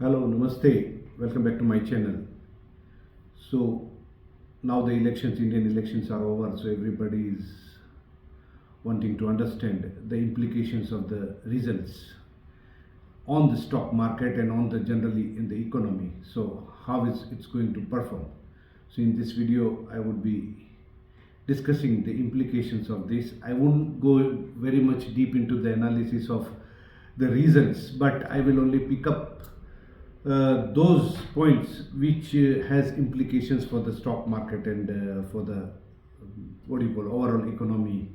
Hello, Namaste. Welcome back to my channel. So now the elections, Indian elections are over, so everybody is wanting to understand the implications of the results on the stock market and on the generally in the economy. So how is it's going to perform? So in this video, I would be discussing the implications of this. I won't go very much deep into the analysis of the reasons, but I will only pick up those points which has implications for the stock market and for the overall economy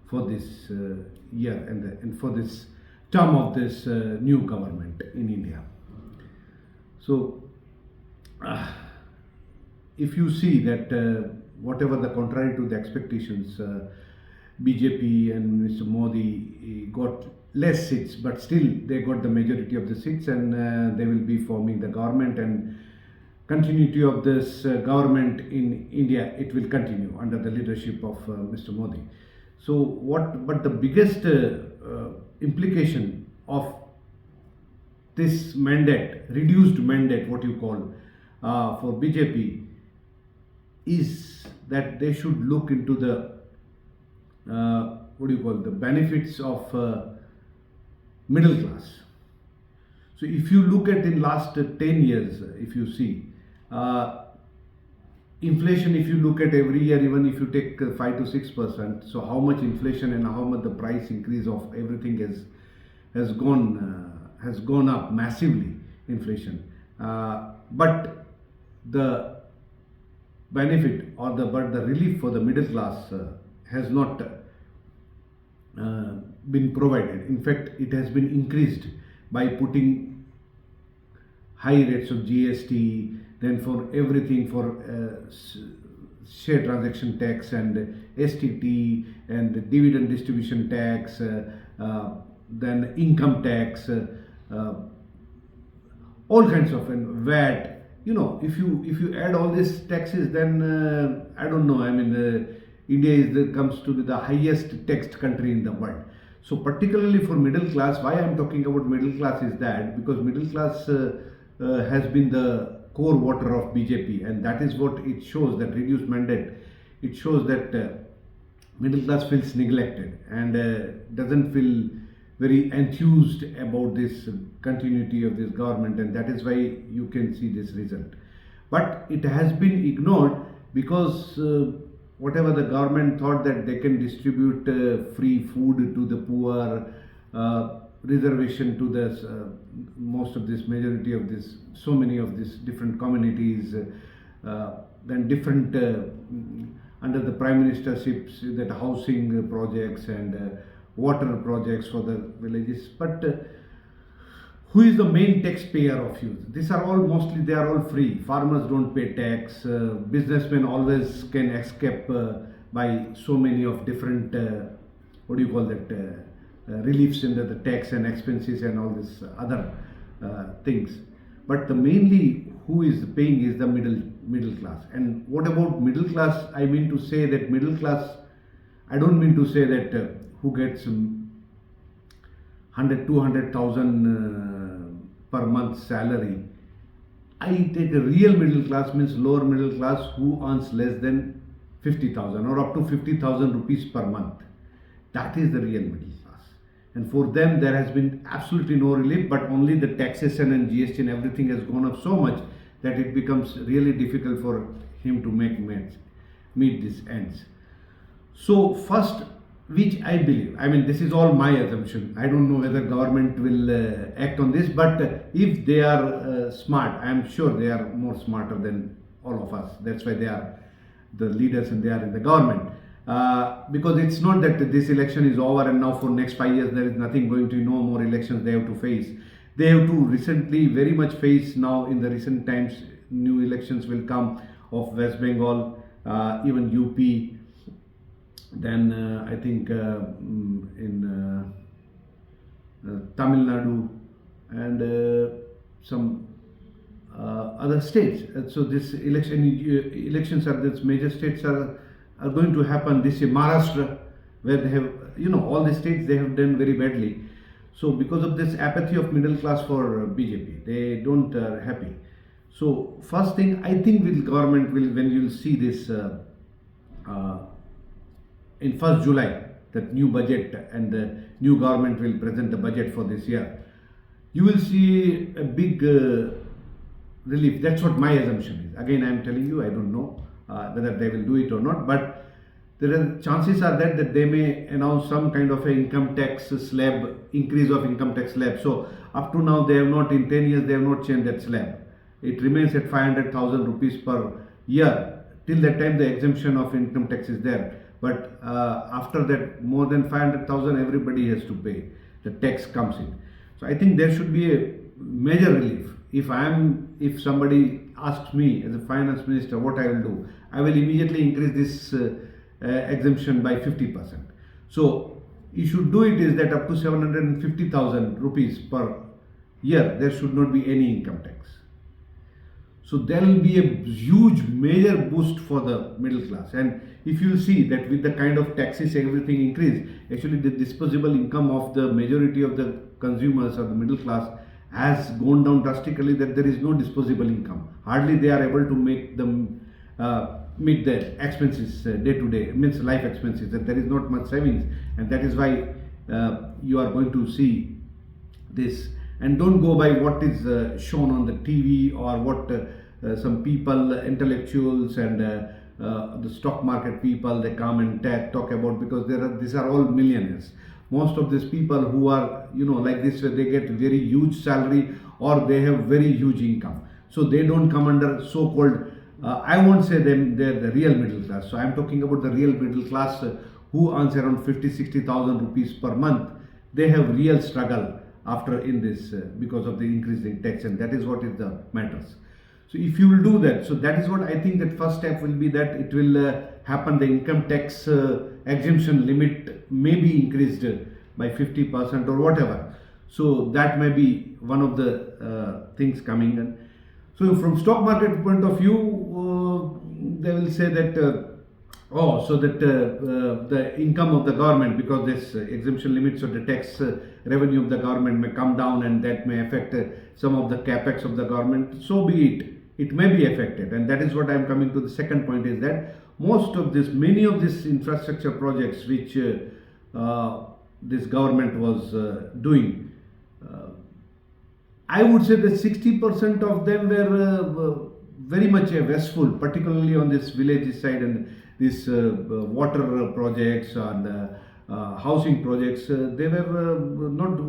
for this year and for this term of this new government in India. So if you see that whatever the contrary to the expectations, BJP and Mr. Modi got less seats, but still they got the majority of the seats, and they will be forming the government, and continuity of this government in India, it will continue under the leadership of Mr. Modi. So but the biggest implication of this mandate, reduced mandate, what you call, for BJP, is that they should look into the the benefits of middle class. So if you look at in last 10 years, if you see inflation, if you look at every year, even if you take 5 to 6%, so how much inflation and how much the price increase of everything has gone up massively, inflation. But the benefit or the relief for the middle class has not been provided. In fact, it has been increased by putting high rates of GST, then for everything, for share transaction tax and STT and dividend distribution tax, then income tax, all kinds of, and VAT. You know, if you add all these taxes, then I don't know. I mean, India comes to be the highest taxed country in the world. So particularly for middle class, why I am talking about middle class is that because middle class has been the core voter of BJP, and that is what it shows, that reduced mandate. It shows that middle class feels neglected and doesn't feel very enthused about this continuity of this government, and that is why you can see this result. But it has been ignored because whatever the government thought that they can distribute free food to the poor, reservation to this most of this majority of this, so many of these different communities, then different under the prime ministerships, that housing projects and water projects for the villages. But who is the main taxpayer of you? These are all mostly, they are all free. Farmers don't pay tax. Businessmen always can escape by so many of different reliefs in the tax and expenses and all this other things. But the mainly who is paying is the middle class. And what about middle class? I mean to say that middle class, I don't mean to say that who gets 100, 200,000 per month salary. I take a real middle class, means lower middle class, who earns less than 50,000 or up to 50,000 rupees per month. That is the real middle class. And for them, there has been absolutely no relief, but only the taxation and GST and everything has gone up so much that it becomes really difficult for him to meet these ends. So first, which I believe, I mean, this is all my assumption. I don't know whether government will act on this, but if they are smart, I am sure they are more smarter than all of us. That's why they are the leaders and they are in the government. Because it's not that this election is over and now for next 5 years there is nothing going to, no more elections they have to face. They have to recently very much face now in the recent times. New elections will come of West Bengal, even UP. Then I think in Tamil Nadu and some other states. So this elections are, these major states are going to happen this year. Maharashtra, where they have, all the states, they have done very badly. So because of this apathy of middle class for BJP, they don't happy. So first thing I think with government will, when you'll see this uh, in 1st July, that new budget and the new government will present the budget for this year, you will see a big relief. That's what my assumption is. Again, I am telling you, I don't know whether they will do it or not, but there are chances are that they may announce some kind of a income tax slab, increase of income tax slab. So up to now they have not, in 10 years they have not changed that slab. It remains at 500,000 rupees per year. Till that time the exemption of income tax is there. But after that, more than 500,000 everybody has to pay. The tax comes in. So I think there should be a major relief. If somebody asks me as a finance minister what I will do, I will immediately increase this exemption by 50%. So you should do it is that up to 750,000 rupees per year, there should not be any income tax. So there will be a huge major boost for the middle class. And if you see that with the kind of taxes everything increase, actually the disposable income of the majority of the consumers of the middle class has gone down drastically, that there is no disposable income. Hardly they are able to make them meet their expenses day to day, means life expenses, that there is not much savings, and that is why you are going to see this. And don't go by what is shown on the TV or what some people, intellectuals and the stock market people, they come and talk about, because these are all millionaires. Most of these people who are like this, they get very huge salary or they have very huge income. So they don't come under so-called, I won't say them they're the real middle class. So I'm talking about the real middle class who earns around 50,000-60,000 rupees per month. They have real struggle after in this because of the increase in tax, and that is what is the matters. So if you will do that, so that is what I think that first step will be, that it will happen, the income tax exemption limit may be increased by 50% or whatever. So that may be one of the things coming in. So from stock market point of view, they will say that the income of the government, because this exemption limits of the tax revenue of the government may come down, and that may affect some of the capex of the government. So be it. It may be affected, and that is what I am coming to. The second point is that many of these infrastructure projects which this government was doing, I would say that 60% of them were very much wasteful, particularly on this villages side, and these water projects and housing projects. They were not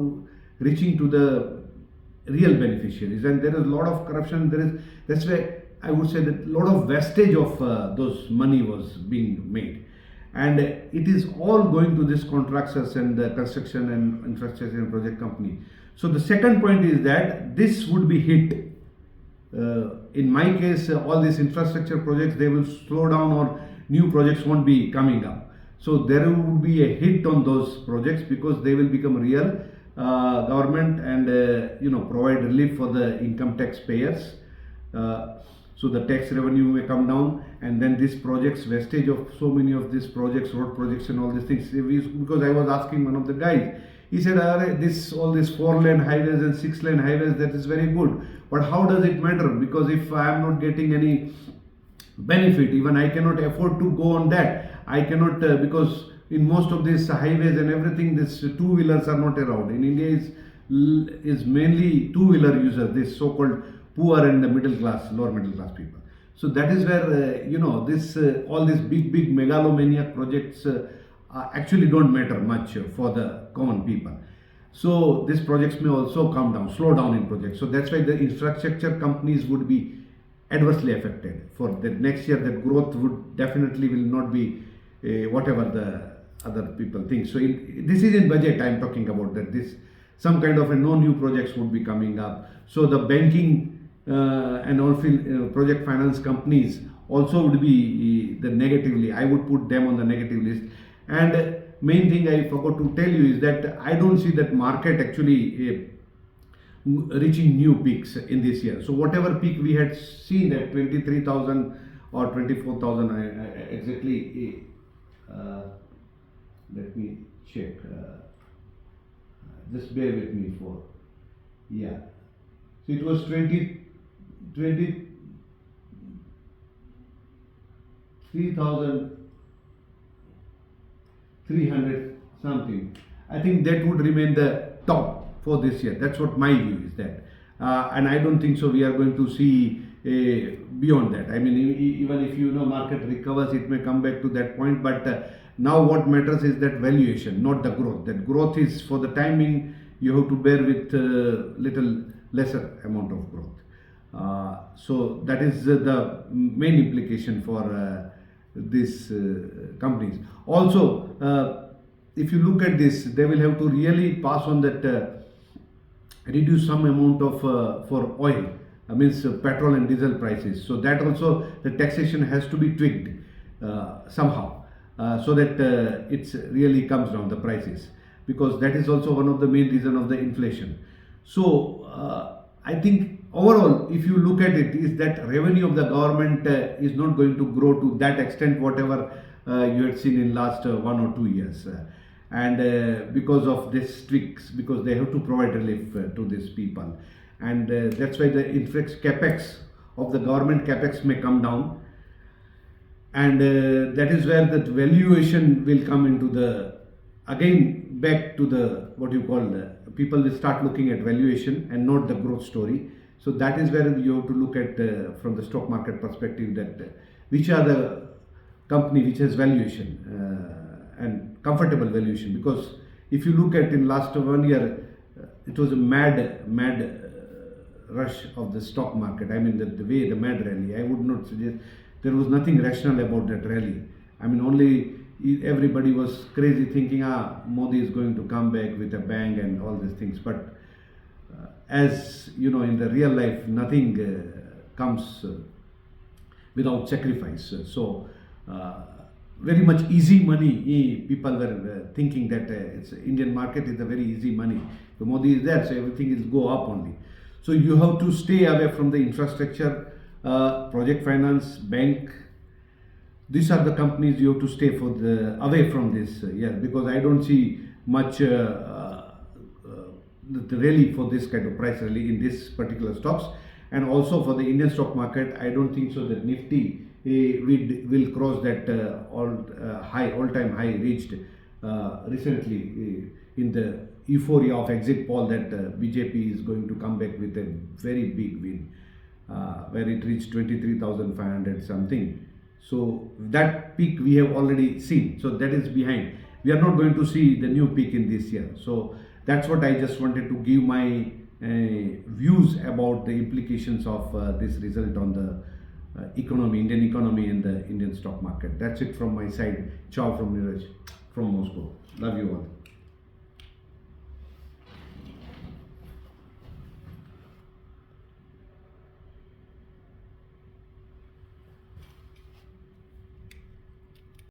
reaching to the real beneficiaries, and there is a lot of corruption. That's why I would say that a lot of wastage of those money was being made, and it is all going to this contractors and the construction and infrastructure and project company. So the second point is that this would be hit. In my case, all these infrastructure projects, they will slow down, or new projects won't be coming up. So there would be a hit on those projects, because they will become real government and provide relief for the income tax payers. So the tax revenue may come down, and then these projects, wastage of so many of these projects, road projects and all these things. Because I was asking one of the guys, he said, all these 4-lane highways and 6-lane highways, that is very good, but how does it matter? Because if I am not getting any benefit, even I cannot afford to go on that. I cannot because in most of these highways and everything, this two-wheelers are not around. In India is mainly two-wheeler users, this so-called poor and the middle class, lower middle class people. So that is where all these big megalomaniac projects actually don't matter much for the common people. So these projects may also come down, slow down in projects. So that's why the infrastructure companies would be adversely affected. For the next year, that growth would definitely will not be whatever the other people think. So this is in budget I am talking about, that this some kind of no new projects would be coming up. So the banking and all project finance companies also would be the negatively. I would put them on the negative list. And main thing I forgot to tell you is that I don't see that market actually reaching new peaks in this year. So whatever peak we had seen at 23,000 or 24,000 exactly, let me check. just bear with me for, yeah. So it was 23,300 something. I think that would remain the top for this year. That's what my view is that. And I don't think so we are going to see beyond that. I mean, even if market recovers, it may come back to that point. But now what matters is that valuation, not the growth. That growth is for the timing. You have to bear with little lesser amount of growth. So that is the main implication for these companies. Also, if you look at this, they will have to really pass on that, reduce some amount of for oil, means petrol and diesel prices. So that also the taxation has to be tweaked somehow, so that it really comes down the prices, because that is also one of the main reason of the inflation. So I think overall, if you look at it, is that revenue of the government is not going to grow to that extent whatever you had seen in last 1 or 2 years, and because of this tweaks, because they have to provide relief to these people, and that's why the capex of the government capex may come down, and that is where that valuation will come into the, again back to the what you call people will start looking at valuation and not the growth story. So that is where you have to look at from the stock market perspective, that which are the company which has valuation and comfortable valuation. Because if you look at in last 1 year, it was a mad rush of the stock market. I mean the way the mad rally, I would not suggest, there was nothing rational about that rally. I mean only everybody was crazy thinking Modi is going to come back with a bang and all these things. But as you know, in the real life, nothing comes without sacrifice. So very much easy money. People were thinking that it's Indian market is a very easy money. So Modi is there, so everything is go up only. So you have to stay away from the infrastructure, project finance, bank. These are the companies you have to stay away from this, because I don't see much rally for this kind of price rally in this particular stocks. And also for the Indian stock market, I don't think so that Nifty will cross that all-time high reached recently in the euphoria of exit poll that BJP is going to come back with a very big win, where it reached 23,500 something. So that peak we have already seen. So that is behind. We are not going to see the new peak in this year. So that's what I just wanted to give my views about the implications of this result on the economy, Indian economy and the Indian stock market. That's it from my side. Ciao from Neeraj from Moscow. Love you all.